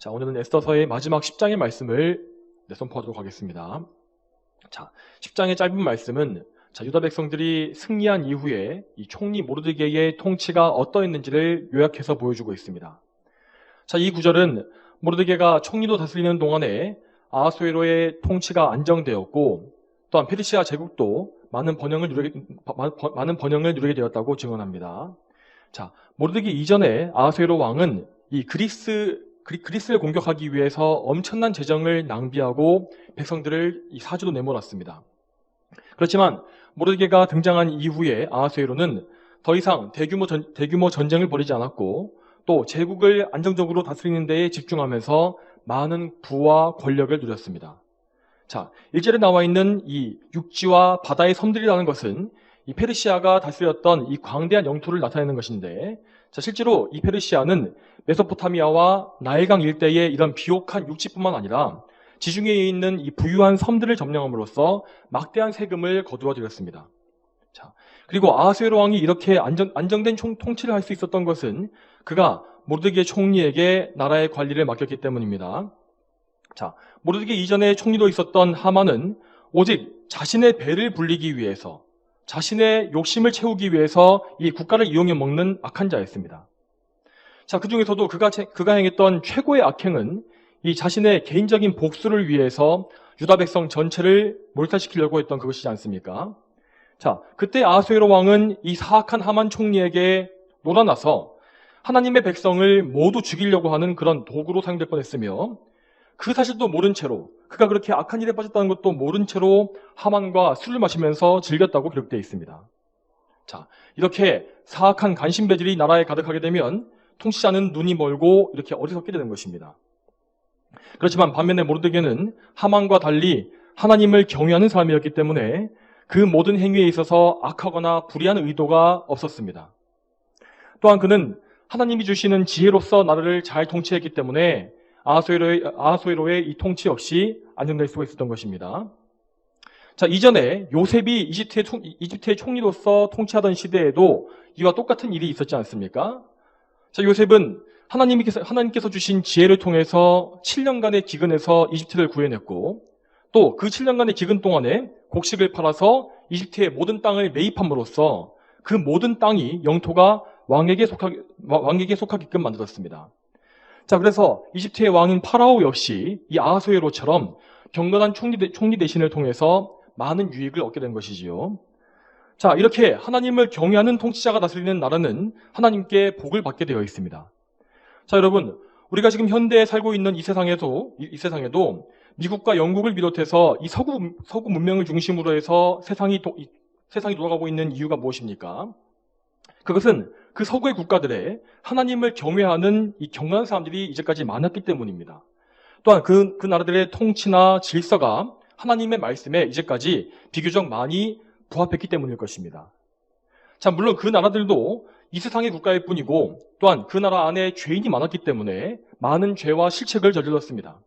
자, 오늘은 에스더서의 마지막 10장의 말씀을 선포하도록 하겠습니다. 자, 10장의 짧은 말씀은 유다 백성들이 승리한 이후에 이 총리 모르드게의 통치가 어떠했는지를 요약해서 보여주고 있습니다. 자, 이 구절은 모르드게가 총리로 다스리는 동안에 아하수에로의 통치가 안정되었고 또한 페르시아 제국도 많은 번영을 누리게 되었다고 증언합니다. 자, 모르드게 이전에 아하수에로 왕은 이 그리스를 공격하기 위해서 엄청난 재정을 낭비하고 백성들을 이 사주로 내몰았습니다. 그렇지만 모르드게가 등장한 이후에 아하수에로는 더 이상 대규모 전쟁을 벌이지 않았고 또 제국을 안정적으로 다스리는 데에 집중하면서 많은 부와 권력을 누렸습니다. 자, 1절에 나와 있는 이 육지와 바다의 섬들이라는 것은 이 페르시아가 다스렸던 이 광대한 영토를 나타내는 것인데, 자, 실제로 이 페르시아는 메소포타미아와 나일강 일대의 이런 비옥한 육지뿐만 아니라 지중해에 있는 이 부유한 섬들을 점령함으로써 막대한 세금을 거두어 들였습니다. 자, 그리고 아하수에로 왕이 이렇게 안정된 통치를 할 수 있었던 것은 그가 모르드게 총리에게 나라의 관리를 맡겼기 때문입니다. 자, 모르드게 이전에 총리로 있었던 하만은 오직 자신의 배를 불리기 위해서, 자신의 욕심을 채우기 위해서 이 국가를 이용해 먹는 악한 자였습니다. 자, 그 중에서도 그가 행했던 최고의 악행은 이 자신의 개인적인 복수를 위해서 유다 백성 전체를 몰살시키려고 했던 그것이지 않습니까? 자, 그때 아하수에로 왕은 이 사악한 하만 총리에게 놀아나서 하나님의 백성을 모두 죽이려고 하는 그런 도구로 사용될 뻔했으며, 그 사실도 모른 채로, 그가 그렇게 악한 일에 빠졌다는 것도 모른 채로 하만과 술을 마시면서 즐겼다고 기록되어 있습니다. 자, 이렇게 사악한 간신배들이 나라에 가득하게 되면 통치자는 눈이 멀고 이렇게 어리석게 되는 것입니다. 그렇지만 반면에 모르드게는 하만과 달리 하나님을 경외하는 사람이었기 때문에 그 모든 행위에 있어서 악하거나 불의한 의도가 없었습니다. 또한 그는 하나님이 주시는 지혜로서 나라를 잘 통치했기 때문에 아하수에로의 이 통치 역시 안정될 수가 있었던 것입니다. 자, 이전에 요셉이 이집트의 총리로서 통치하던 시대에도 이와 똑같은 일이 있었지 않습니까? 자, 요셉은 하나님께서 주신 지혜를 통해서 7년간의 기근에서 이집트를 구해냈고, 또 그 7년간의 기근 동안에 곡식을 팔아서 이집트의 모든 땅을 매입함으로써 그 모든 땅이 영토가 왕에게 속하게끔 만들었습니다. 자, 그래서 이집트의 왕인 파라오 역시 이 아하수에로처럼 경건한 총리 대신을 통해서 많은 유익을 얻게 된 것이지요. 자, 이렇게 하나님을 경외하는 통치자가 다스리는 나라는 하나님께 복을 받게 되어 있습니다. 자, 여러분, 우리가 지금 현대에 살고 있는 이 세상에도 미국과 영국을 비롯해서 이 서구 문명을 중심으로 해서 세상이 돌아가고 있는 이유가 무엇입니까? 그것은 그 서구의 국가들에 하나님을 경외하는 이 경건한 사람들이 이제까지 많았기 때문입니다. 또한 그 나라들의 통치나 질서가 하나님의 말씀에 이제까지 비교적 많이 부합했기 때문일 것입니다. 자, 물론 그 나라들도 이 세상의 국가일 뿐이고 또한 그 나라 안에 죄인이 많았기 때문에 많은 죄와 실책을 저질렀습니다.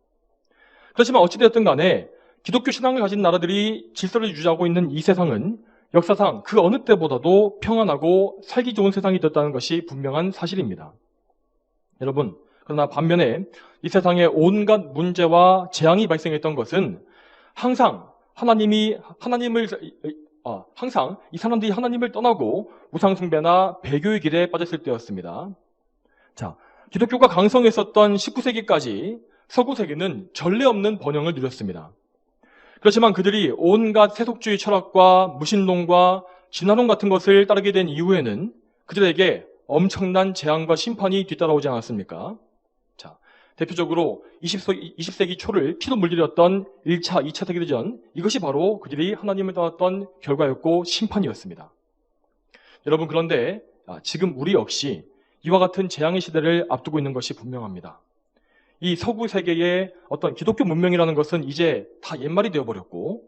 그렇지만 어찌되었든 간에 기독교 신앙을 가진 나라들이 질서를 유지하고 있는 이 세상은 역사상 그 어느 때보다도 평안하고 살기 좋은 세상이 되었다는 것이 분명한 사실입니다. 여러분, 그러나 반면에 이 세상에 온갖 문제와 재앙이 발생했던 것은 항상 이 사람들이 하나님을 떠나고 우상숭배나 배교의 길에 빠졌을 때였습니다. 자, 기독교가 강성했었던 19세기까지 서구 세계는 전례 없는 번영을 누렸습니다. 그렇지만 그들이 온갖 세속주의 철학과 무신론과 진화론 같은 것을 따르게 된 이후에는 그들에게 엄청난 재앙과 심판이 뒤따라오지 않았습니까? 자, 대표적으로 20세기 초를 피로 물들였던 1차, 2차 세계대전, 이것이 바로 그들이 하나님을 떠났던 결과였고 심판이었습니다. 여러분, 그런데 지금 우리 역시 이와 같은 재앙의 시대를 앞두고 있는 것이 분명합니다. 이 서구 세계의 어떤 기독교 문명이라는 것은 이제 다 옛말이 되어버렸고,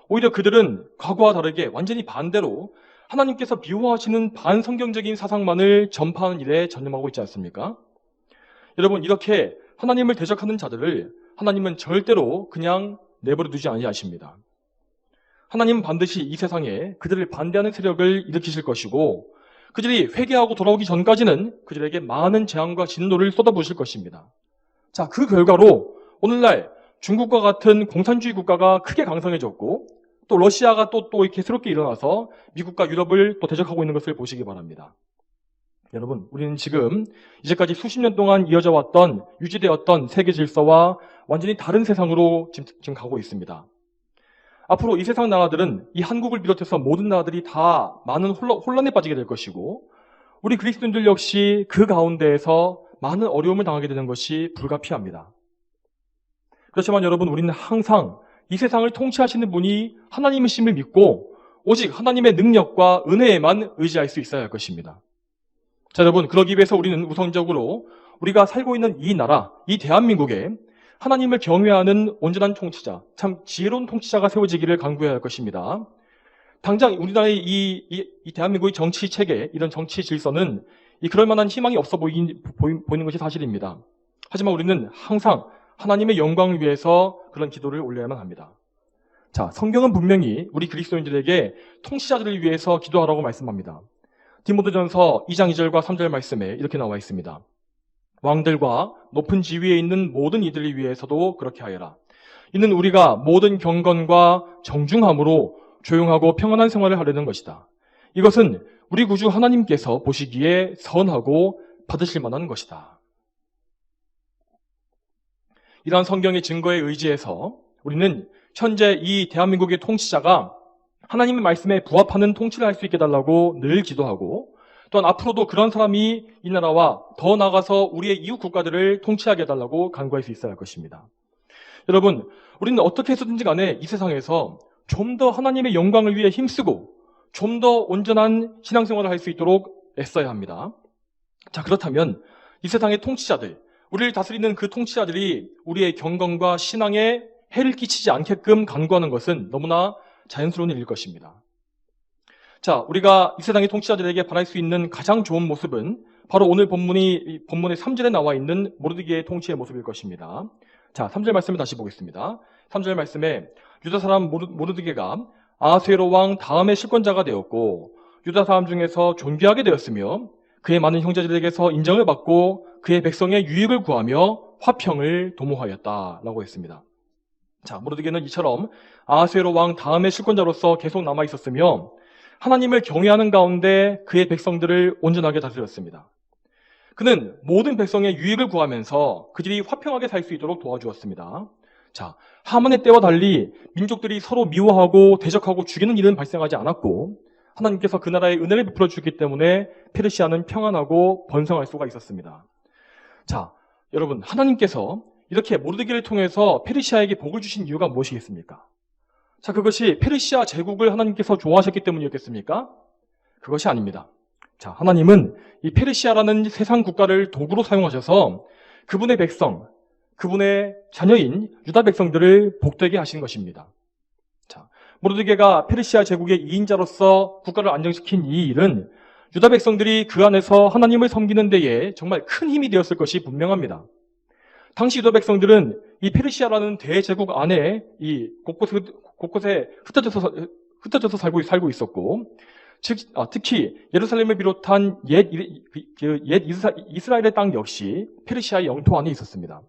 오히려 그들은 과거와 다르게 완전히 반대로 하나님께서 미워하시는 반성경적인 사상만을 전파하는 일에 전념하고 있지 않습니까? 여러분, 이렇게 하나님을 대적하는 자들을 하나님은 절대로 그냥 내버려 두지 아니하십니다. 하나님은 반드시 이 세상에 그들을 반대하는 세력을 일으키실 것이고, 그들이 회개하고 돌아오기 전까지는 그들에게 많은 재앙과 진노를 쏟아부으실 것입니다. 자, 그 결과로 오늘날 중국과 같은 공산주의 국가가 크게 강성해졌고 또 러시아가 또 이렇게 새롭게 일어나서 미국과 유럽을 또 대적하고 있는 것을 보시기 바랍니다. 여러분, 우리는 지금 이제까지 수십 년 동안 이어져 왔던, 유지되었던 세계 질서와 완전히 다른 세상으로 지금 가고 있습니다. 앞으로 이 세상 나라들은 이 한국을 비롯해서 모든 나라들이 다 많은 혼란에 빠지게 될 것이고 우리 그리스도인들 역시 그 가운데에서 많은 어려움을 당하게 되는 것이 불가피합니다. 그렇지만 여러분, 우리는 항상 이 세상을 통치하시는 분이 하나님이심을 믿고 오직 하나님의 능력과 은혜에만 의지할 수 있어야 할 것입니다. 자, 여러분, 그러기 위해서 우리는 우선적으로 우리가 살고 있는 이 나라, 이 대한민국에 하나님을 경외하는 온전한 통치자, 참 지혜로운 통치자가 세워지기를 간구해야 할 것입니다. 당장 우리나라의 이 대한민국의 정치 체계, 이런 정치 질서는 그럴 만한 희망이 없어 보이는 것이 사실입니다. 하지만 우리는 항상 하나님의 영광을 위해서 그런 기도를 올려야만 합니다. 자, 성경은 분명히 우리 그리스도인들에게 통치자들을 위해서 기도하라고 말씀합니다. 디모데전서 2장 2절과 3절 말씀에 이렇게 나와 있습니다. 왕들과 높은 지위에 있는 모든 이들을 위해서도 그렇게 하여라. 이는 우리가 모든 경건과 정중함으로 조용하고 평안한 생활을 하려는 것이다. 이것은 우리 구주 하나님께서 보시기에 선하고 받으실 만한 것이다. 이러한 성경의 증거에 의지해서 우리는 현재 이 대한민국의 통치자가 하나님의 말씀에 부합하는 통치를 할 수 있게 해달라고 늘 기도하고 또한 앞으로도 그런 사람이 이 나라와 더 나아가서 우리의 이웃 국가들을 통치하게 해달라고 간구할 수 있어야 할 것입니다. 여러분, 우리는 어떻게 해서든지 간에 이 세상에서 좀 더 하나님의 영광을 위해 힘쓰고 좀 더 온전한 신앙생활을 할 수 있도록 애써야 합니다. 자, 그렇다면 이 세상의 통치자들, 우리를 다스리는 그 통치자들이 우리의 경건과 신앙에 해를 끼치지 않게끔 간구하는 것은 너무나 자연스러운 일일 것입니다. 자, 우리가 이 세상의 통치자들에게 바랄 수 있는 가장 좋은 모습은 바로 오늘 본문의 3절에 나와 있는 모르드게의 통치의 모습일 것입니다. 자, 3절 말씀을 다시 보겠습니다. 3절 말씀에 유다 사람 모르드게가 아하수에로 왕 다음의 실권자가 되었고 유다 사람 중에서 존귀하게 되었으며 그의 많은 형제들에게서 인정을 받고 그의 백성의 유익을 구하며 화평을 도모하였다라고 했습니다. 자, 모르드게는 이처럼 아하수에로 왕 다음의 실권자로서 계속 남아 있었으며 하나님을 경외하는 가운데 그의 백성들을 온전하게 다스렸습니다. 그는 모든 백성의 유익을 구하면서 그들이 화평하게 살 수 있도록 도와주었습니다. 자, 하만의 때와 달리 민족들이 서로 미워하고 대적하고 죽이는 일은 발생하지 않았고 하나님께서 그 나라에 은혜를 베풀어 주기 때문에 페르시아는 평안하고 번성할 수가 있었습니다. 자, 여러분, 하나님께서 이렇게 모르드게를 통해서 페르시아에게 복을 주신 이유가 무엇이겠습니까? 자, 그것이 페르시아 제국을 하나님께서 좋아하셨기 때문이었겠습니까? 그것이 아닙니다. 자, 하나님은 이 페르시아라는 세상 국가를 도구로 사용하셔서 그분의 백성, 그분의 자녀인 유다 백성들을 복되게 하신 것입니다. 자, 모르드게가 페르시아 제국의 2인자로서 국가를 안정시킨 이 일은 유다 백성들이 그 안에서 하나님을 섬기는 데에 정말 큰 힘이 되었을 것이 분명합니다. 당시 유다 백성들은 이 페르시아라는 대제국 안에 이 곳곳에 흩어져서 살고 있었고, 특히 예루살렘을 비롯한 옛 이스라엘의 땅 역시 페르시아의 영토 안에 있었습니다.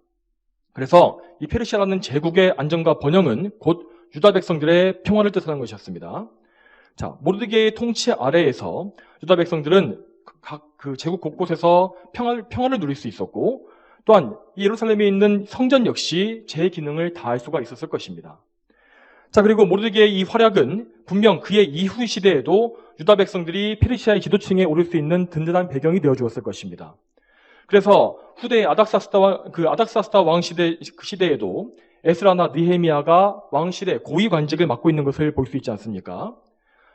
그래서 이 페르시아라는 제국의 안정과 번영은 곧 유다 백성들의 평화를 뜻하는 것이었습니다. 자, 모르드게의 통치 아래에서 유다 백성들은 각 그 제국 곳곳에서 평화를 누릴 수 있었고, 또한 예루살렘에 있는 성전 역시 제 기능을 다할 수가 있었을 것입니다. 자, 그리고 모르드게의 이 활약은 분명 그의 이후 시대에도 유다 백성들이 페르시아의 지도층에 오를 수 있는 든든한 배경이 되어 주었을 것입니다. 그래서 후대 아닥사스다 왕 시대에도 에스라나 느헤미야가 왕실의 고위 관직을 맡고 있는 것을 볼 수 있지 않습니까?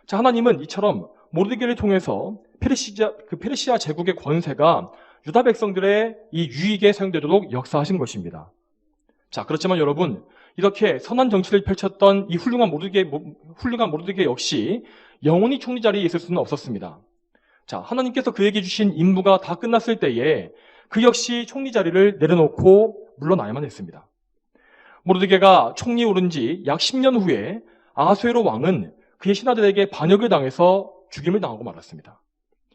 자, 하나님은 이처럼 모르드게를 통해서 페르시아 제국의 권세가 유다 백성들의 이 유익에 사용되도록 역사하신 것입니다. 자, 그렇지만 여러분, 이렇게 선한 정치를 펼쳤던 이 훌륭한 모르드게 역시 영원히 총리 자리에 있을 수는 없었습니다. 자, 하나님께서 그에게 주신 임무가 다 끝났을 때에 그 역시 총리 자리를 내려놓고 물러나야만 했습니다. 모르드게가 총리에 오른 지 약 10년 후에 아하수에로 왕은 그의 신하들에게 반역을 당해서 죽임을 당하고 말았습니다.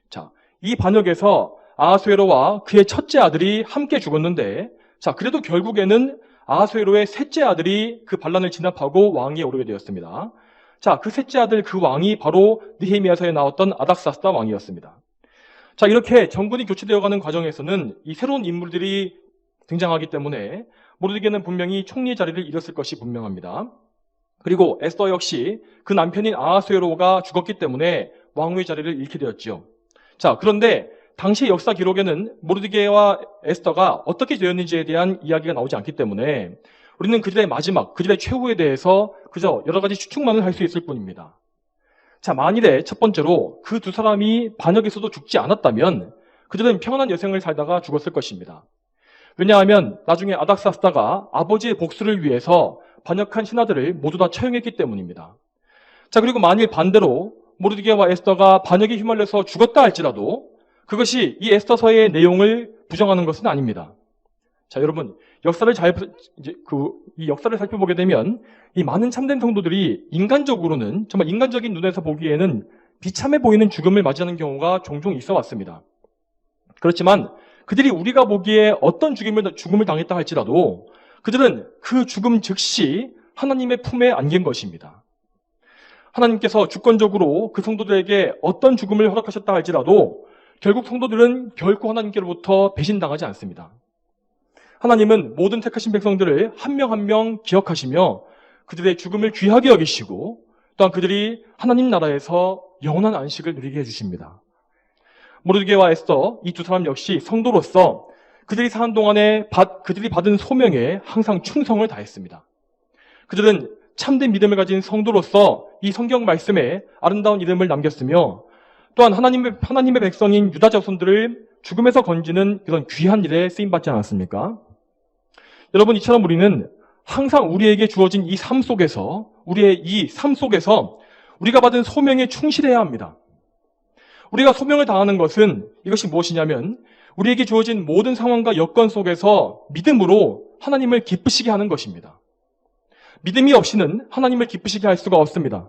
자, 이 반역에서 아하수에로와 그의 첫째 아들이 함께 죽었는데 자, 그래도 결국에는 아하수에로의 셋째 아들이 그 반란을 진압하고 왕위에 오르게 되었습니다. 자, 그 셋째 아들 그 왕이 바로 느헤미야서에 나왔던 아닥사스다 왕이었습니다. 자, 이렇게 정권이 교체되어가는 과정에서는 이 새로운 인물들이 등장하기 때문에 모르드게는 분명히 총리 자리를 잃었을 것이 분명합니다. 그리고 에스더 역시 그 남편인 아하수에로가 죽었기 때문에 왕후의 자리를 잃게 되었죠. 자, 그런데 당시 역사 기록에는 모르드게와 에스더가 어떻게 되었는지에 대한 이야기가 나오지 않기 때문에 우리는 그들의 마지막, 그들의 최후에 대해서 그저 여러 가지 추측만을 할 수 있을 뿐입니다. 자, 만일에 첫 번째로 그 두 사람이 반역에서도 죽지 않았다면 그들은 평안한 여생을 살다가 죽었을 것입니다. 왜냐하면 나중에 아닥사스다가 아버지의 복수를 위해서 반역한 신하들을 모두 다 처형했기 때문입니다. 자, 그리고 만일 반대로 모르드게와 에스더가 반역에 휘말려서 죽었다 할지라도 그것이 이 에스더서의 내용을 부정하는 것은 아닙니다. 자, 여러분, 이 역사를 살펴보게 되면 이 많은 참된 성도들이 인간적으로는 정말 인간적인 눈에서 보기에는 비참해 보이는 죽음을 맞이하는 경우가 종종 있어 왔습니다. 그렇지만 그들이 우리가 보기에 어떤 죽음을 당했다 할지라도 그들은 그 죽음 즉시 하나님의 품에 안긴 것입니다. 하나님께서 주권적으로 그 성도들에게 어떤 죽음을 허락하셨다 할지라도 결국 성도들은 결코 하나님께로부터 배신당하지 않습니다. 하나님은 모든 택하신 백성들을 한 명 한 명 기억하시며 그들의 죽음을 귀하게 여기시고 또한 그들이 하나님 나라에서 영원한 안식을 누리게 해주십니다. 모르드게와 에스더 이 두 사람 역시 성도로서 그들이 사는 동안에 그들이 받은 소명에 항상 충성을 다했습니다. 그들은 참된 믿음을 가진 성도로서 이 성경 말씀에 아름다운 이름을 남겼으며 또한 하나님의 백성인 유다 자손들을 죽음에서 건지는 그런 귀한 일에 쓰임받지 않았습니까? 여러분, 이처럼 우리는 항상 우리에게 주어진 이 삶 속에서 우리가 받은 소명에 충실해야 합니다. 우리가 소명을 다하는 것은 이것이 무엇이냐면 우리에게 주어진 모든 상황과 여건 속에서 믿음으로 하나님을 기쁘시게 하는 것입니다. 믿음이 없이는 하나님을 기쁘시게 할 수가 없습니다.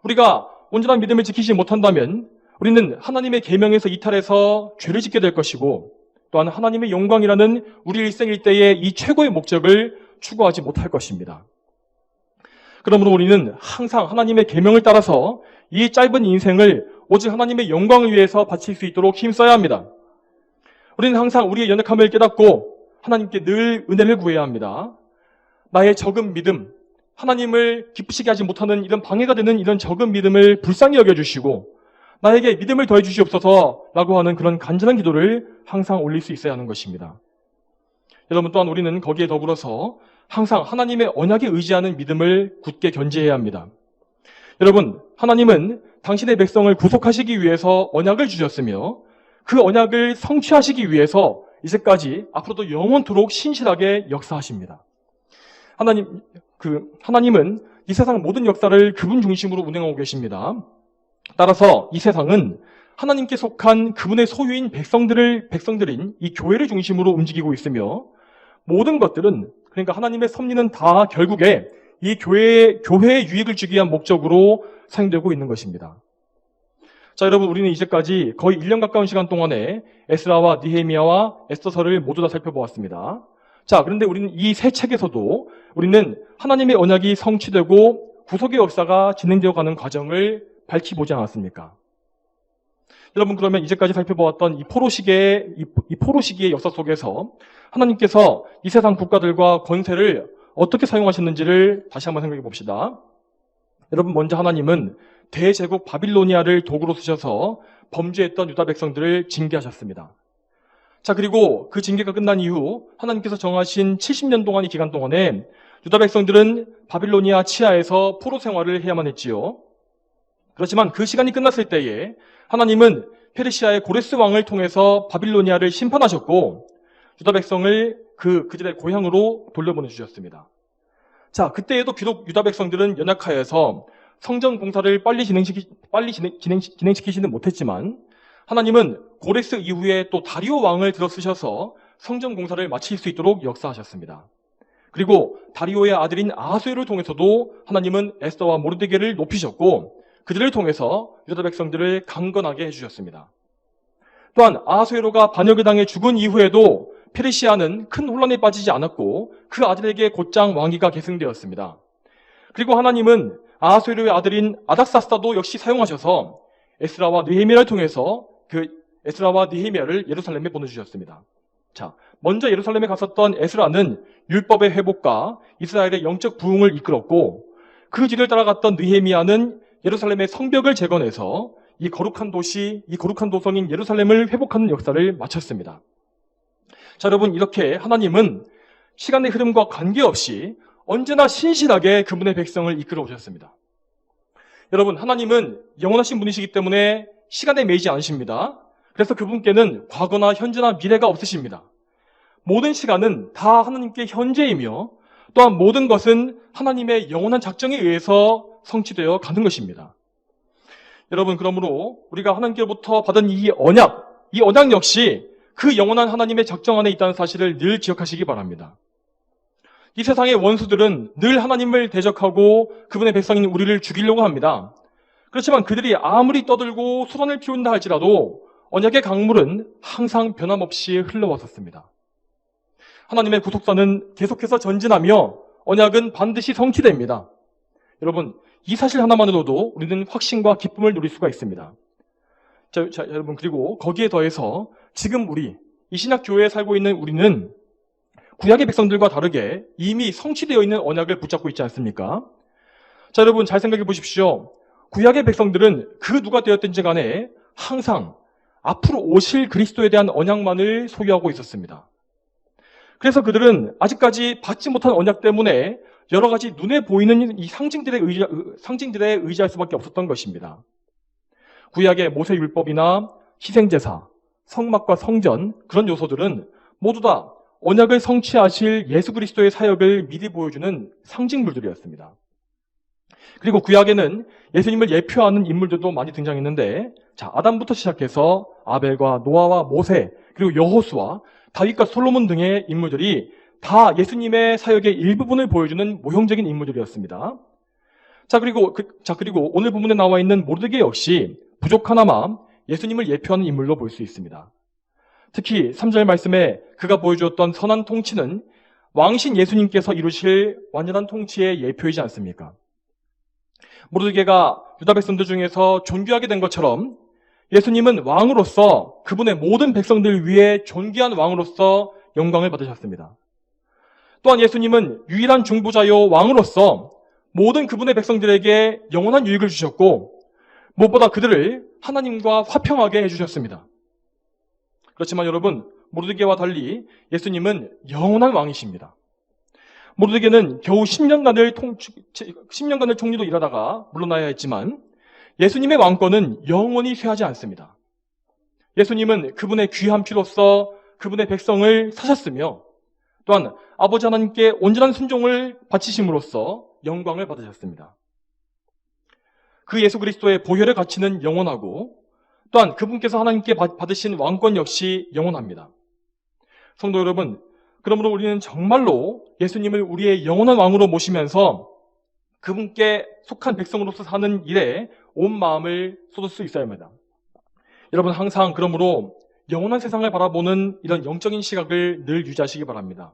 우리가 온전한 믿음을 지키지 못한다면 우리는 하나님의 계명에서 이탈해서 죄를 짓게 될 것이고 또한 하나님의 영광이라는 우리 일생 일대의 이 최고의 목적을 추구하지 못할 것입니다. 그러므로 우리는 항상 하나님의 계명을 따라서 이 짧은 인생을 오직 하나님의 영광을 위해서 바칠 수 있도록 힘써야 합니다. 우리는 항상 우리의 연약함을 깨닫고 하나님께 늘 은혜를 구해야 합니다. 나의 적은 믿음, 하나님을 기쁘시게 하지 못하는 이런 방해가 되는 이런 적은 믿음을 불쌍히 여겨주시고 나에게 믿음을 더해 주시옵소서라고 하는 그런 간절한 기도를 항상 올릴 수 있어야 하는 것입니다. 여러분, 또한 우리는 거기에 더불어서 항상 하나님의 언약에 의지하는 믿음을 굳게 견지해야 합니다. 여러분, 하나님은 당신의 백성을 구속하시기 위해서 언약을 주셨으며 그 언약을 성취하시기 위해서 이제까지 앞으로도 영원토록 신실하게 역사하십니다. 하나님은 이 세상 모든 역사를 그분 중심으로 운행하고 계십니다. 따라서 이 세상은 하나님께 속한 그분의 소유인 백성들인 이 교회를 중심으로 움직이고 있으며 모든 것들은 그러니까 하나님의 섭리는 다 결국에 이 교회에 유익을 주기 위한 목적으로 사용되고 있는 것입니다. 자, 여러분, 우리는 이제까지 거의 1년 가까운 시간 동안에 에스라와 느헤미야와 에스더서를 모두 다 살펴보았습니다. 자, 그런데 우리는 이 세 책에서도 우리는 하나님의 언약이 성취되고 구속의 역사가 진행되어 가는 과정을 밝히 보지 않았습니까? 여러분, 그러면 이제까지 살펴보았던 이 포로 시기의 역사 속에서 하나님께서 이 세상 국가들과 권세를 어떻게 사용하셨는지를 다시 한번 생각해 봅시다. 여러분, 먼저 하나님은 대제국 바빌로니아를 도구로 쓰셔서 범죄했던 유다 백성들을 징계하셨습니다. 자, 그리고 그 징계가 끝난 이후 하나님께서 정하신 70년 동안의 기간 동안에 유다 백성들은 바빌로니아 치하에서 포로 생활을 해야만 했지요. 그렇지만 그 시간이 끝났을 때에 하나님은 페르시아의 고레스 왕을 통해서 바빌로니아를 심판하셨고 유다 백성을 그들의 고향으로 돌려보내주셨습니다. 자, 그때에도 비록 유다 백성들은 연약하여서 성전 공사를 빨리 진행시키지는 못했지만 하나님은 고레스 이후에 또 다리오 왕을 들어쓰셔서 성전 공사를 마칠 수 있도록 역사하셨습니다. 그리고 다리오의 아들인 아하수에를 통해서도 하나님은 에스더와 모르드게를 높이셨고 그들을 통해서 유다 백성들을 강건하게 해주셨습니다. 또한 아하수에로가 반역을 당해 죽은 이후에도 페르시아는 큰 혼란에 빠지지 않았고 그 아들에게 곧장 왕위가 계승되었습니다. 그리고 하나님은 아하수에로의 아들인 아닥사스다도 역시 사용하셔서 에스라와 느헤미야를 통해서 에스라와 느헤미야를 예루살렘에 보내주셨습니다. 자, 먼저 예루살렘에 갔었던 에스라는 율법의 회복과 이스라엘의 영적 부흥을 이끌었고 그 뒤를 따라갔던 느헤미야는 예루살렘의 성벽을 재건해서 이 거룩한 도성인 예루살렘을 회복하는 역사를 마쳤습니다. 자, 여러분, 이렇게 하나님은 시간의 흐름과 관계없이 언제나 신실하게 그분의 백성을 이끌어 오셨습니다. 여러분, 하나님은 영원하신 분이시기 때문에 시간에 매이지 않으십니다. 그래서 그분께는 과거나 현재나 미래가 없으십니다. 모든 시간은 다 하나님께 현재이며 또한 모든 것은 하나님의 영원한 작정에 의해서 성취되어 가는 것입니다. 여러분, 그러므로 우리가 하나님께로부터 받은 이 언약 역시 그 영원한 하나님의 작정 안에 있다는 사실을 늘 기억하시기 바랍니다. 이 세상의 원수들은 늘 하나님을 대적하고 그분의 백성인 우리를 죽이려고 합니다. 그렇지만 그들이 아무리 떠들고 소란을 피운다 할지라도 언약의 강물은 항상 변함없이 흘러왔었습니다. 하나님의 구속사는 계속해서 전진하며 언약은 반드시 성취됩니다. 여러분, 이 사실 하나만으로도 우리는 확신과 기쁨을 누릴 수가 있습니다. 자, 여러분, 그리고 거기에 더해서 지금 이 신약 교회에 살고 있는 우리는 구약의 백성들과 다르게 이미 성취되어 있는 언약을 붙잡고 있지 않습니까? 자, 여러분, 잘 생각해 보십시오. 구약의 백성들은 그 누가 되었든지 간에 항상 앞으로 오실 그리스도에 대한 언약만을 소유하고 있었습니다. 그래서 그들은 아직까지 받지 못한 언약 때문에 여러 가지 눈에 보이는 이 상징들에 의지할 수밖에 없었던 것입니다. 구약의 모세 율법이나 희생제사, 성막과 성전, 그런 요소들은 모두 다 언약을 성취하실 예수 그리스도의 사역을 미리 보여주는 상징물들이었습니다. 그리고 구약에는 예수님을 예표하는 인물들도 많이 등장했는데, 자, 아담부터 시작해서 아벨과 노아와 모세, 그리고 여호수아, 다윗과 솔로몬 등의 인물들이 다 예수님의 사역의 일부분을 보여주는 모형적인 인물들이었습니다. 자, 그리고 오늘 본문에 나와 있는 모르드게 역시 부족하나마 예수님을 예표하는 인물로 볼 수 있습니다. 특히 3절 말씀에 그가 보여주었던 선한 통치는 왕신 예수님께서 이루실 완전한 통치의 예표이지 않습니까? 모르드게가 유다 백성들 중에서 존귀하게 된 것처럼 예수님은 왕으로서 그분의 모든 백성들 위해 존귀한 왕으로서 영광을 받으셨습니다. 또한 예수님은 유일한 중보자요 왕으로서 모든 그분의 백성들에게 영원한 유익을 주셨고 무엇보다 그들을 하나님과 화평하게 해주셨습니다. 그렇지만 여러분, 모르드게와 달리 예수님은 영원한 왕이십니다. 모르드게는 겨우 10년간을 총리로 일하다가 물러나야 했지만 예수님의 왕권은 영원히 쇠하지 않습니다. 예수님은 그분의 귀한 피로써 그분의 백성을 사셨으며 또한 아버지 하나님께 온전한 순종을 바치심으로써 영광을 받으셨습니다. 그 예수 그리스도의 보혈의 가치는 영원하고 또한 그분께서 하나님께 받으신 왕권 역시 영원합니다. 성도 여러분, 그러므로 우리는 정말로 예수님을 우리의 영원한 왕으로 모시면서 그분께 속한 백성으로서 사는 일에 온 마음을 쏟을 수 있어야 합니다. 여러분, 항상 그러므로 영원한 세상을 바라보는 이런 영적인 시각을 늘 유지하시기 바랍니다.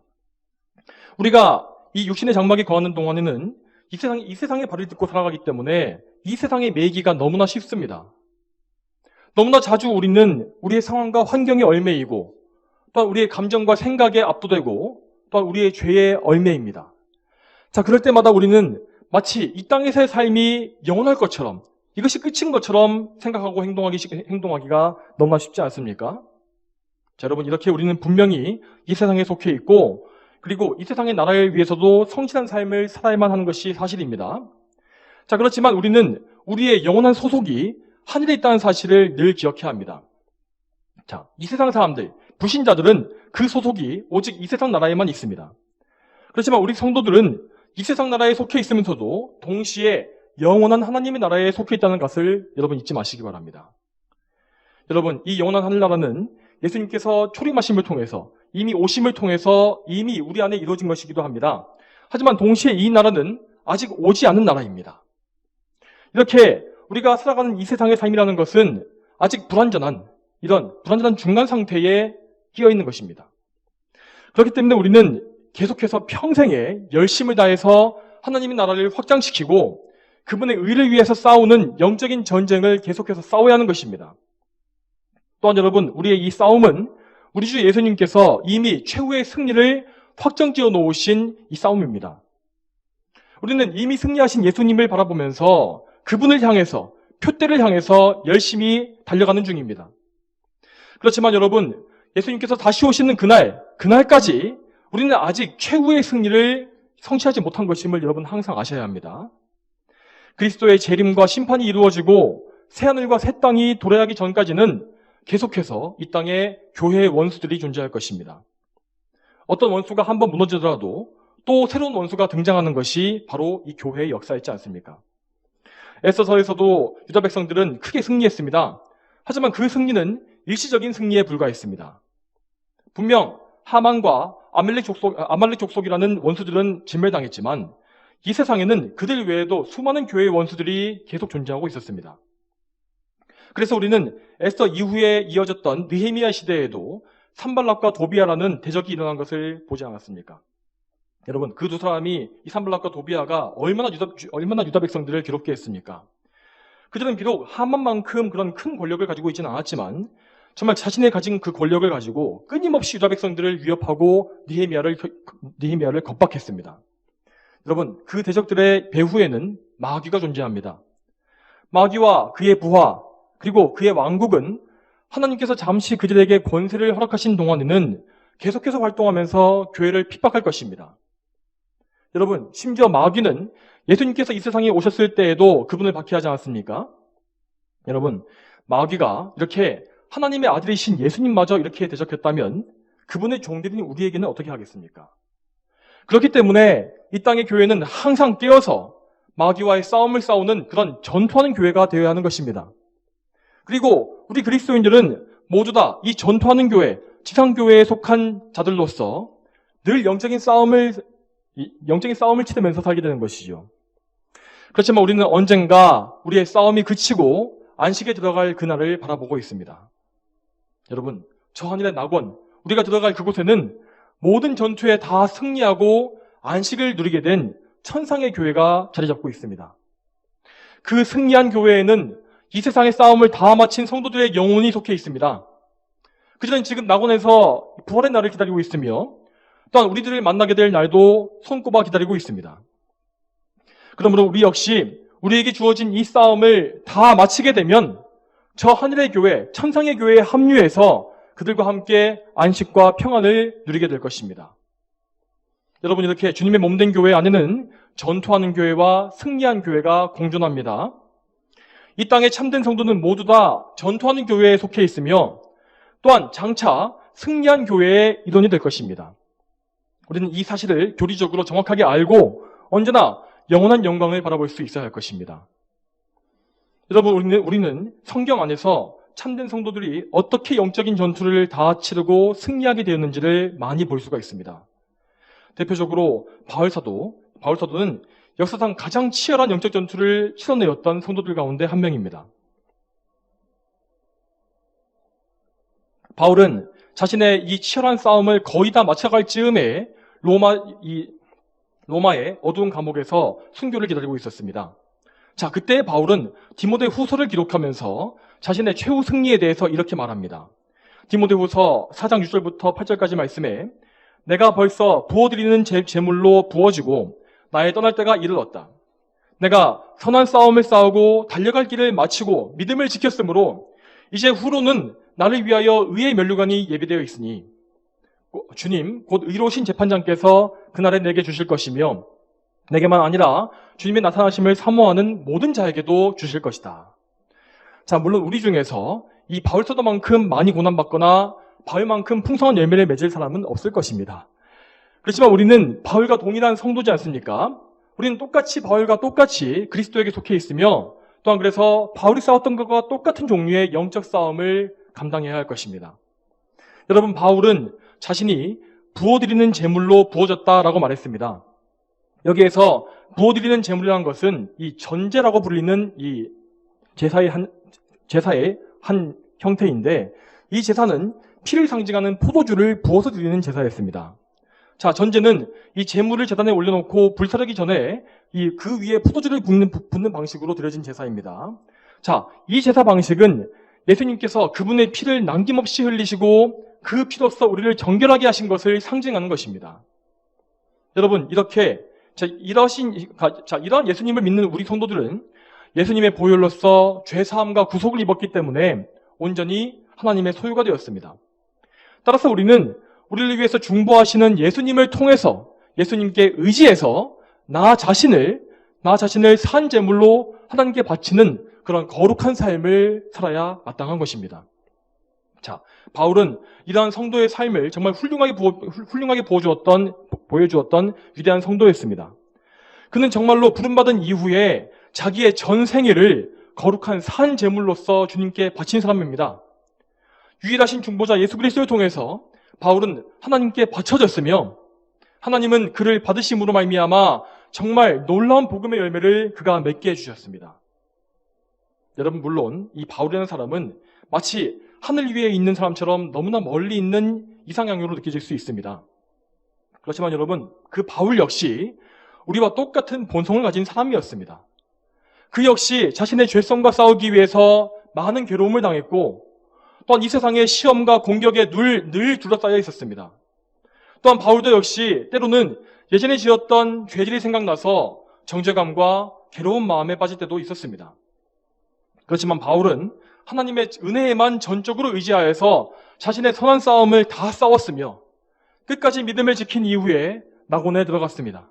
우리가 이 육신의 장막에 거하는 동안에는 이 세상의 발을 딛고 살아가기 때문에 이 세상에 매이기가 너무나 쉽습니다. 너무나 자주 우리는 우리의 상황과 환경에 얽매이고 또한 우리의 감정과 생각에 압도되고 또한 우리의 죄에 얽매입니다. 자, 그럴 때마다 우리는 마치 이 땅에서의 삶이 영원할 것처럼 이것이 끝인 것처럼 생각하고 행동하기가 너무나 쉽지 않습니까? 자, 여러분, 이렇게 우리는 분명히 이 세상에 속해 있고 그리고 이 세상의 나라를 위해서도 성실한 삶을 살아야만 하는 것이 사실입니다. 자, 그렇지만 우리는 우리의 영원한 소속이 하늘에 있다는 사실을 늘 기억해야 합니다. 자, 이 세상 사람들, 불신자들은 그 소속이 오직 이 세상 나라에만 있습니다. 그렇지만 우리 성도들은 이 세상 나라에 속해 있으면서도 동시에 영원한 하나님의 나라에 속해 있다는 것을 여러분 잊지 마시기 바랍니다. 여러분, 이 영원한 하늘나라는 예수님께서 초림하심을 통해서 이미 오심을 통해서 이미 우리 안에 이루어진 것이기도 합니다. 하지만 동시에 이 나라는 아직 오지 않은 나라입니다. 이렇게 우리가 살아가는 이 세상의 삶이라는 것은 아직 이런 불완전한 중간 상태에 끼어 있는 것입니다. 그렇기 때문에 우리는 계속해서 평생에 열심을 다해서 하나님의 나라를 확장시키고 그분의 의를 위해서 싸우는 영적인 전쟁을 계속해서 싸워야 하는 것입니다. 또한 여러분, 우리의 이 싸움은 우리 주 예수님께서 이미 최후의 승리를 확정지어 놓으신 이 싸움입니다. 우리는 이미 승리하신 예수님을 바라보면서 그분을 향해서, 표대를 향해서 열심히 달려가는 중입니다. 그렇지만 여러분, 예수님께서 다시 오시는 그날까지 우리는 아직 최후의 승리를 성취하지 못한 것임을 여러분 항상 아셔야 합니다. 그리스도의 재림과 심판이 이루어지고 새하늘과 새 땅이 도래하기 전까지는 계속해서 이 땅에 교회의 원수들이 존재할 것입니다. 어떤 원수가 한번 무너지더라도 또 새로운 원수가 등장하는 것이 바로 이 교회의 역사였지 않습니까? 에스더서에서도 유다 백성들은 크게 승리했습니다. 하지만 그 승리는 일시적인 승리에 불과했습니다. 분명 하만과 아말렉 족속이라는 원수들은 진멸당했지만 이 세상에는 그들 외에도 수많은 교회의 원수들이 계속 존재하고 있었습니다. 그래서 우리는 에스더 이후에 이어졌던 느헤미야 시대에도 산발락과 도비아라는 대적이 일어난 것을 보지 않았습니까? 여러분, 그 두 사람이, 이 산발락과 도비아가 얼마나 유다 백성들을 괴롭게 했습니까? 그들은 비록 하만만큼 그런 큰 권력을 가지고 있지는 않았지만 정말 자신의 가진 그 권력을 가지고 끊임없이 유다 백성들을 위협하고 느헤미야를 겁박했습니다. 여러분, 그 대적들의 배후에는 마귀가 존재합니다. 마귀와 그의 부하, 그리고 그의 왕국은 하나님께서 잠시 그들에게 권세를 허락하신 동안에는 계속해서 활동하면서 교회를 핍박할 것입니다. 여러분, 심지어 마귀는 예수님께서 이 세상에 오셨을 때에도 그분을 박해하지 않았습니까? 여러분, 마귀가 이렇게 하나님의 아들이신 예수님마저 이렇게 대적했다면 그분의 종들인 우리에게는 어떻게 하겠습니까? 그렇기 때문에 이 땅의 교회는 항상 깨어서 마귀와의 싸움을 싸우는 그런 전투하는 교회가 되어야 하는 것입니다. 그리고 우리 그리스도인들은 모두 다 이 전투하는 교회, 지상교회에 속한 자들로서 늘 영적인 싸움을 치르면서 살게 되는 것이죠. 그렇지만 우리는 언젠가 우리의 싸움이 그치고 안식에 들어갈 그날을 바라보고 있습니다. 여러분, 저 하늘의 낙원, 우리가 들어갈 그곳에는 모든 전투에 다 승리하고 안식을 누리게 된 천상의 교회가 자리 잡고 있습니다. 그 승리한 교회에는 이 세상의 싸움을 다 마친 성도들의 영혼이 속해 있습니다. 그들은 지금 낙원에서 부활의 날을 기다리고 있으며 또한 우리들을 만나게 될 날도 손꼽아 기다리고 있습니다. 그러므로 우리 역시 우리에게 주어진 이 싸움을 다 마치게 되면 저 하늘의 교회, 천상의 교회에 합류해서 그들과 함께 안식과 평안을 누리게 될 것입니다. 여러분, 이렇게 주님의 몸된 교회 안에는 전투하는 교회와 승리한 교회가 공존합니다. 이 땅의 참된 성도는 모두 다 전투하는 교회에 속해 있으며 또한 장차 승리한 교회의 일원이 될 것입니다. 우리는 이 사실을 교리적으로 정확하게 알고 언제나 영원한 영광을 바라볼 수 있어야 할 것입니다. 여러분, 우리는 성경 안에서 참된 성도들이 어떻게 영적인 전투를 다 치르고 승리하게 되었는지를 많이 볼 수가 있습니다. 대표적으로 바울사도는 역사상 가장 치열한 영적 전투를 치러내었던 성도들 가운데 한 명입니다. 바울은 자신의 이 치열한 싸움을 거의 다 마쳐갈 즈음에 로마의 어두운 감옥에서 순교를 기다리고 있었습니다. 자, 그때 바울은 디모데 후서를 기록하면서 자신의 최후 승리에 대해서 이렇게 말합니다. 디모데 후서 4장 6절부터 8절까지 말씀에 내가 벌써 부어드리는 제물로 부어지고 나의 떠날 때가 이르렀다. 내가 선한 싸움을 싸우고 달려갈 길을 마치고 믿음을 지켰으므로 이제 후로는 나를 위하여 의의 면류관이 예비되어 있으니 주님 곧 의로우신 재판장께서 그날에 내게 주실 것이며 내게만 아니라 주님의 나타나심을 사모하는 모든 자에게도 주실 것이다. 자, 물론 우리 중에서 이 바울사도만큼 많이 고난받거나 바울만큼 풍성한 열매를 맺을 사람은 없을 것입니다. 그렇지만 우리는 바울과 동일한 성도지 않습니까? 우리는 바울과 똑같이 그리스도에게 속해 있으며 또한 그래서 바울이 싸웠던 것과 똑같은 종류의 영적 싸움을 감당해야 할 것입니다. 여러분, 바울은 자신이 부어드리는 제물로 부어졌다라고 말했습니다. 여기에서 부어드리는 제물이라는 것은 이 전제라고 불리는 이 제사의 한 형태인데 이 제사는 피를 상징하는 포도주를 부어서 드리는 제사였습니다. 자, 전제는 이 제물을 제단에 올려놓고 불사르기 전에 그 위에 포도주를 붓는 방식으로 드려진 제사입니다. 자, 이 제사 방식은 예수님께서 그분의 피를 남김없이 흘리시고 그 피로써 우리를 정결하게 하신 것을 상징하는 것입니다. 여러분, 이렇게 이러한 예수님을 믿는 우리 성도들은 예수님의 보혈로서 죄사함과 구속을 입었기 때문에 온전히 하나님의 소유가 되었습니다. 따라서 우리는 우리를 위해서 중보하시는 예수님을 통해서 예수님께 의지해서 나 자신을 산 제물로 하나님께 바치는 그런 거룩한 삶을 살아야 마땅한 것입니다. 자, 바울은 이러한 성도의 삶을 정말 훌륭하게 보여주었던 위대한 성도였습니다. 그는 정말로 부름받은 이후에 자기의 전 생애를 거룩한 산 제물로서 주님께 바친 사람입니다. 유일하신 중보자 예수 그리스도를 통해서 바울은 하나님께 바쳐졌으며 하나님은 그를 받으심으로 말미암아 정말 놀라운 복음의 열매를 그가 맺게 해주셨습니다. 여러분, 물론 이 바울이라는 사람은 마치 하늘 위에 있는 사람처럼 너무나 멀리 있는 이상향으로 느껴질 수 있습니다. 그렇지만 여러분, 그 바울 역시 우리와 똑같은 본성을 가진 사람이었습니다. 그 역시 자신의 죄성과 싸우기 위해서 많은 괴로움을 당했고 또한 이 세상의 시험과 공격에 늘 둘러싸여 있었습니다. 또한 바울도 역시 때로는 예전에 지었던 죄질이 생각나서 정죄감과 괴로운 마음에 빠질 때도 있었습니다. 그렇지만 바울은 하나님의 은혜에만 전적으로 의지하여서 자신의 선한 싸움을 다 싸웠으며 끝까지 믿음을 지킨 이후에 낙원에 들어갔습니다.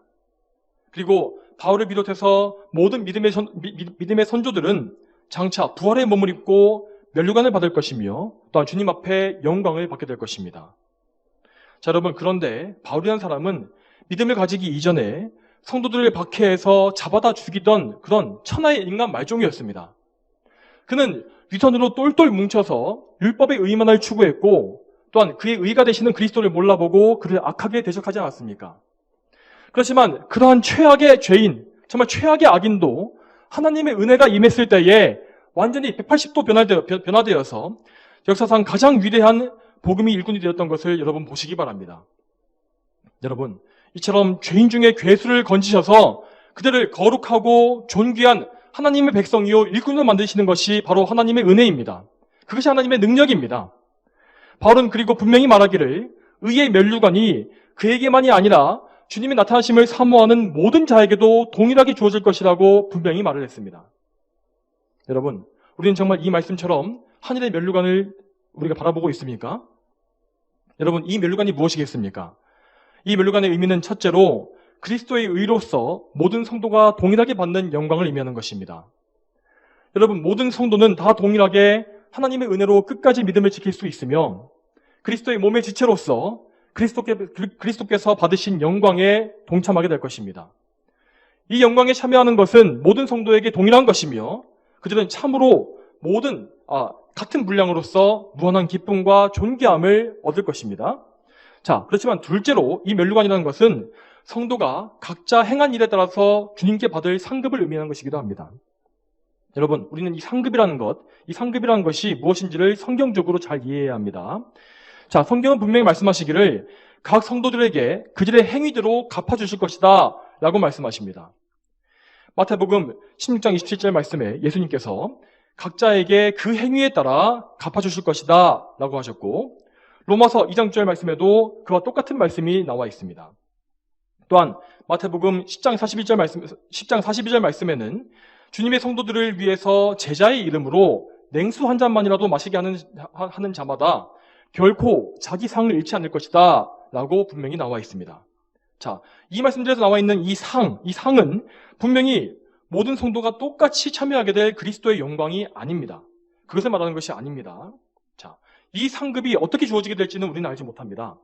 그리고 바울을 비롯해서 모든 믿음의 선조들은 장차 부활의 몸을 입고 면류관을 받을 것이며 또한 주님 앞에 영광을 받게 될 것입니다. 자, 여러분, 그런데 바울이라는 사람은 믿음을 가지기 이전에 성도들을 박해해서 잡아다 죽이던 그런 천하의 인간 말종이었습니다. 그는 위선으로 똘똘 뭉쳐서 율법의 의만을 추구했고 또한 그의 의가 되시는 그리스도를 몰라보고 그를 악하게 대적하지 않았습니까? 그렇지만 그러한 최악의 죄인, 정말 최악의 악인도 하나님의 은혜가 임했을 때에 완전히 180도 변화되어서 역사상 가장 위대한 복음이 일꾼이 되었던 것을 여러분 보시기 바랍니다. 여러분, 이처럼 죄인 중에 괴수를 건지셔서 그들을 거룩하고 존귀한 하나님의 백성이요 일꾼으로 만드시는 것이 바로 하나님의 은혜입니다. 그것이 하나님의 능력입니다. 바울은 그리고 분명히 말하기를 의의 면류관이 그에게만이 아니라 주님의 나타나심을 사모하는 모든 자에게도 동일하게 주어질 것이라고 분명히 말을 했습니다. 여러분, 우리는 정말 이 말씀처럼 하늘의 면류관을 우리가 바라보고 있습니까? 여러분, 이 면류관이 무엇이겠습니까? 이 면류관의 의미는 첫째로 그리스도의 의로서 모든 성도가 동일하게 받는 영광을 의미하는 것입니다. 여러분, 모든 성도는 다 동일하게 하나님의 은혜로 끝까지 믿음을 지킬 수 있으며 그리스도의 몸의 지체로서 그리스도께서 받으신 영광에 동참하게 될 것입니다. 이 영광에 참여하는 것은 모든 성도에게 동일한 것이며 그들은 참으로 같은 분량으로서 무한한 기쁨과 존귀함을 얻을 것입니다. 자, 그렇지만 둘째로 이 면류관이라는 것은 성도가 각자 행한 일에 따라서 주님께 받을 상급을 의미하는 것이기도 합니다. 여러분, 우리는 이 상급이라는 것이 무엇인지를 성경적으로 잘 이해해야 합니다. 자, 성경은 분명히 말씀하시기를 각 성도들에게 그들의 행위대로 갚아주실 것이다 라고 말씀하십니다. 마태복음 16장 27절 말씀에 예수님께서 각자에게 그 행위에 따라 갚아주실 것이다 라고 하셨고 로마서 2장 9절 말씀에도 그와 똑같은 말씀이 나와 있습니다. 또한 마태복음 10장 42절 말씀에는 주님의 성도들을 위해서 제자의 이름으로 냉수 한 잔만이라도 마시게 하는 자마다 결코 자기 상을 잃지 않을 것이다 라고 분명히 나와 있습니다. 자, 이 말씀들에서 나와 있는 이 상은 분명히 모든 성도가 똑같이 참여하게 될 그리스도의 영광이 아닙니다. 그것을 말하는 것이 아닙니다. 자, 이 상급이 어떻게 주어지게 될지는 우리는 알지 못합니다.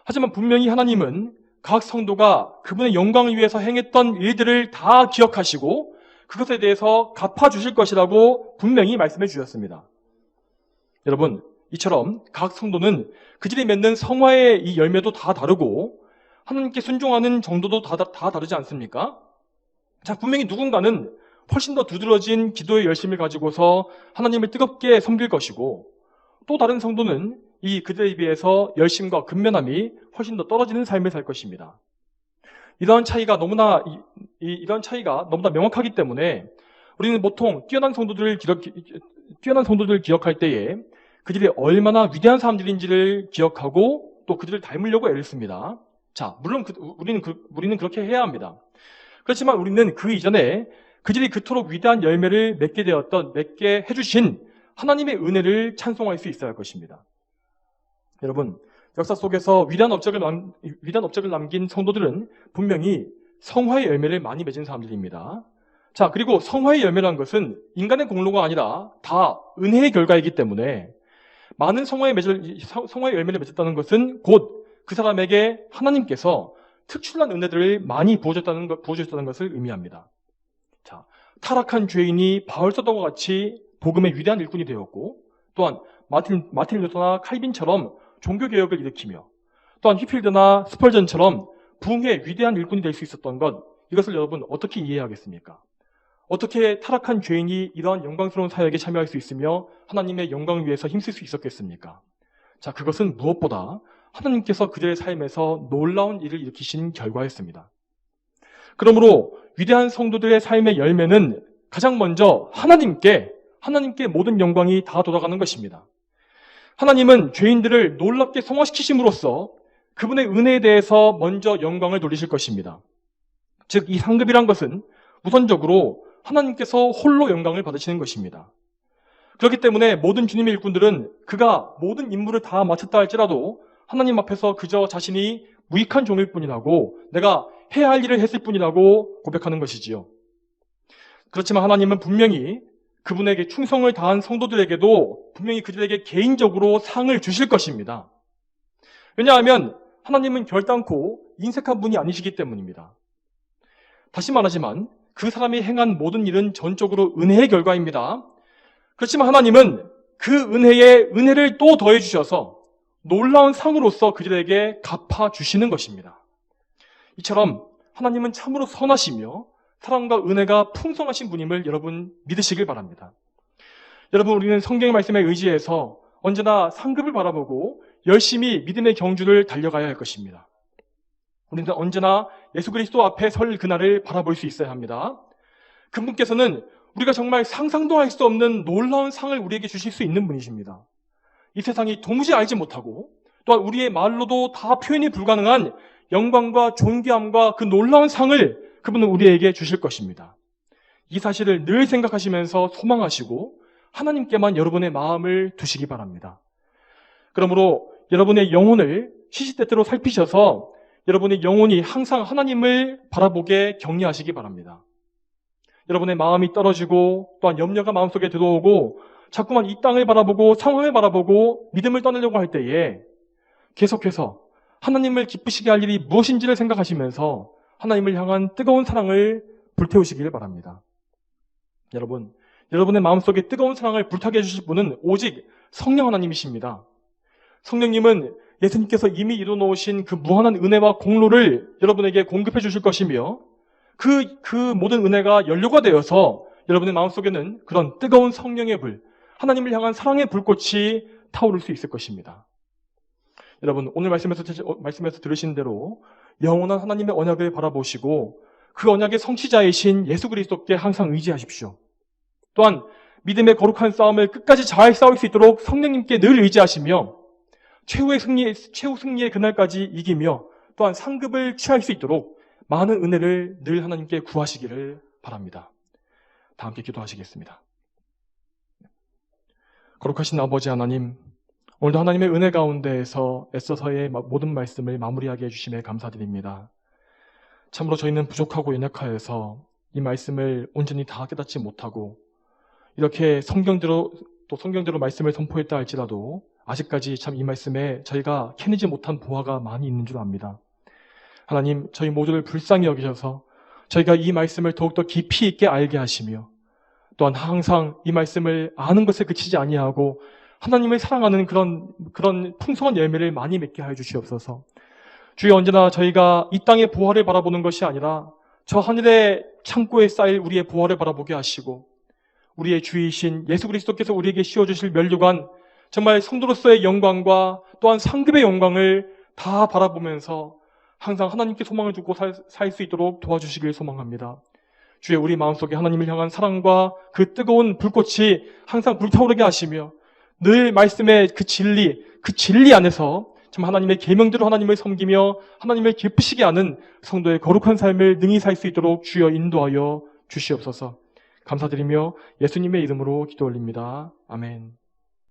하지만 분명히 하나님은 각 성도가 그분의 영광을 위해서 행했던 일들을 다 기억하시고 그것에 대해서 갚아주실 것이라고 분명히 말씀해 주셨습니다. 여러분, 이처럼 각 성도는 그들이 맺는 성화의 이 열매도 다 다르고 하나님께 순종하는 정도도 다 다르지 않습니까? 자, 분명히 누군가는 훨씬 더 두드러진 기도의 열심을 가지고서 하나님을 뜨겁게 섬길 것이고 또 다른 성도는 이 그들에 비해서 열심과 근면함이 훨씬 더 떨어지는 삶을 살 것입니다. 이러한 차이가 너무나 명확하기 때문에 우리는 보통 뛰어난 성도들을 기억할 때에 그들이 얼마나 위대한 사람들인지를 기억하고 또 그들을 닮으려고 애를 씁니다. 자, 물론 우리는 그렇게 해야 합니다. 그렇지만 우리는 그 이전에 그들이 그토록 위대한 열매를 맺게 해주신 하나님의 은혜를 찬송할 수 있어야 할 것입니다. 여러분, 역사 속에서 위대한 업적을 남긴 성도들은 분명히 성화의 열매를 많이 맺은 사람들입니다. 자, 그리고 성화의 열매라는 것은 인간의 공로가 아니라 다 은혜의 결과이기 때문에 많은 성화의 열매를 맺었다는 것은 곧 그 사람에게 하나님께서 특출난 은혜들을 많이 부어줬다는 것을 의미합니다. 자, 타락한 죄인이 바울 서동과 같이 복음의 위대한 일꾼이 되었고, 또한 마틴 루터나 칼빈처럼 종교개혁을 일으키며, 또한 휘필드나 스펄전처럼 부흥의 위대한 일꾼이 될 수 있었던 것, 이것을 여러분 어떻게 이해하겠습니까? 어떻게 타락한 죄인이 이러한 영광스러운 사역에 참여할 수 있으며 하나님의 영광을 위해서 힘쓸 수 있었겠습니까? 자, 그것은 무엇보다 하나님께서 그들의 삶에서 놀라운 일을 일으키신 결과였습니다. 그러므로 위대한 성도들의 삶의 열매는 가장 먼저 하나님께 모든 영광이 다 돌아가는 것입니다. 하나님은 죄인들을 놀랍게 성화시키심으로써 그분의 은혜에 대해서 먼저 영광을 돌리실 것입니다. 즉, 이 상급이란 것은 우선적으로 하나님께서 홀로 영광을 받으시는 것입니다. 그렇기 때문에 모든 주님의 일꾼들은 그가 모든 임무를 다 마쳤다 할지라도 하나님 앞에서 그저 자신이 무익한 종일 뿐이라고, 내가 해야 할 일을 했을 뿐이라고 고백하는 것이지요. 그렇지만 하나님은 분명히 그분에게 충성을 다한 성도들에게도 분명히 그들에게 개인적으로 상을 주실 것입니다. 왜냐하면 하나님은 결단코 인색한 분이 아니시기 때문입니다. 다시 말하지만 그 사람이 행한 모든 일은 전적으로 은혜의 결과입니다. 그렇지만 하나님은 그 은혜를 또 더해 주셔서 놀라운 상으로서 그들에게 갚아주시는 것입니다. 이처럼 하나님은 참으로 선하시며 사랑과 은혜가 풍성하신 분임을 여러분 믿으시길 바랍니다. 여러분, 우리는 성경의 말씀에 의지해서 언제나 상급을 바라보고 열심히 믿음의 경주를 달려가야 할 것입니다. 우리는 언제나 예수 그리스도 앞에 설 그날을 바라볼 수 있어야 합니다. 그분께서는 우리가 정말 상상도 할 수 없는 놀라운 상을 우리에게 주실 수 있는 분이십니다. 이 세상이 도무지 알지 못하고 또한 우리의 말로도 다 표현이 불가능한 영광과 존귀함과 그 놀라운 상을 그분은 우리에게 주실 것입니다. 이 사실을 늘 생각하시면서 소망하시고 하나님께만 여러분의 마음을 두시기 바랍니다. 그러므로 여러분의 영혼을 시시때때로 살피셔서 여러분의 영혼이 항상 하나님을 바라보게 격려하시기 바랍니다. 여러분의 마음이 떨어지고 또한 염려가 마음속에 들어오고 자꾸만 이 땅을 바라보고 상황을 바라보고 믿음을 떠나려고 할 때에 계속해서 하나님을 기쁘시게 할 일이 무엇인지를 생각하시면서 하나님을 향한 뜨거운 사랑을 불태우시길 바랍니다. 여러분, 여러분의 마음속에 뜨거운 사랑을 불타게 해주실 분은 오직 성령 하나님이십니다. 성령님은 예수님께서 이미 이루어놓으신 그 무한한 은혜와 공로를 여러분에게 공급해 주실 것이며 그 모든 은혜가 연료가 되어서 여러분의 마음속에는 그런 뜨거운 성령의 불, 하나님을 향한 사랑의 불꽃이 타오를 수 있을 것입니다. 여러분, 오늘 말씀에서 들으신 대로 영원한 하나님의 언약을 바라보시고 그 언약의 성취자이신 예수 그리스도께 항상 의지하십시오. 또한 믿음의 거룩한 싸움을 끝까지 잘 싸울 수 있도록 성령님께 늘 의지하시며 최후 승리의 그날까지 이기며 또한 상급을 취할 수 있도록 많은 은혜를 늘 하나님께 구하시기를 바랍니다. 다 함께 기도하시겠습니다. 거룩하신 아버지 하나님, 오늘도 하나님의 은혜 가운데에서 애써서의 모든 말씀을 마무리하게 해주심에 감사드립니다. 참으로 저희는 부족하고 연약하여서 이 말씀을 온전히 다 깨닫지 못하고 이렇게 성경대로 말씀을 선포했다 할지라도 아직까지 참 이 말씀에 저희가 캐내지 못한 보화가 많이 있는 줄 압니다. 하나님, 저희 모두를 불쌍히 여기셔서 저희가 이 말씀을 더욱더 깊이 있게 알게 하시며 또한 항상 이 말씀을 아는 것에 그치지 아니하고 하나님을 사랑하는 그런 풍성한 열매를 많이 맺게 하여 주시옵소서. 주여, 언제나 저희가 이 땅의 보화를 바라보는 것이 아니라 저 하늘의 창고에 쌓일 우리의 보화를 바라보게 하시고 우리의 주이신 예수 그리스도께서 우리에게 씌워주실 면류관, 정말 성도로서의 영광과 또한 상급의 영광을 다 바라보면서 항상 하나님께 소망을 두고 살 수 있도록 도와주시길 소망합니다. 주의 우리 마음속에 하나님을 향한 사랑과 그 뜨거운 불꽃이 항상 불타오르게 하시며 늘 말씀의 그 진리 안에서 참 하나님의 계명대로 하나님을 섬기며 하나님을 기쁘시게 하는 성도의 거룩한 삶을 능히 살 수 있도록 주여 인도하여 주시옵소서. 감사드리며 예수님의 이름으로 기도 올립니다. 아멘.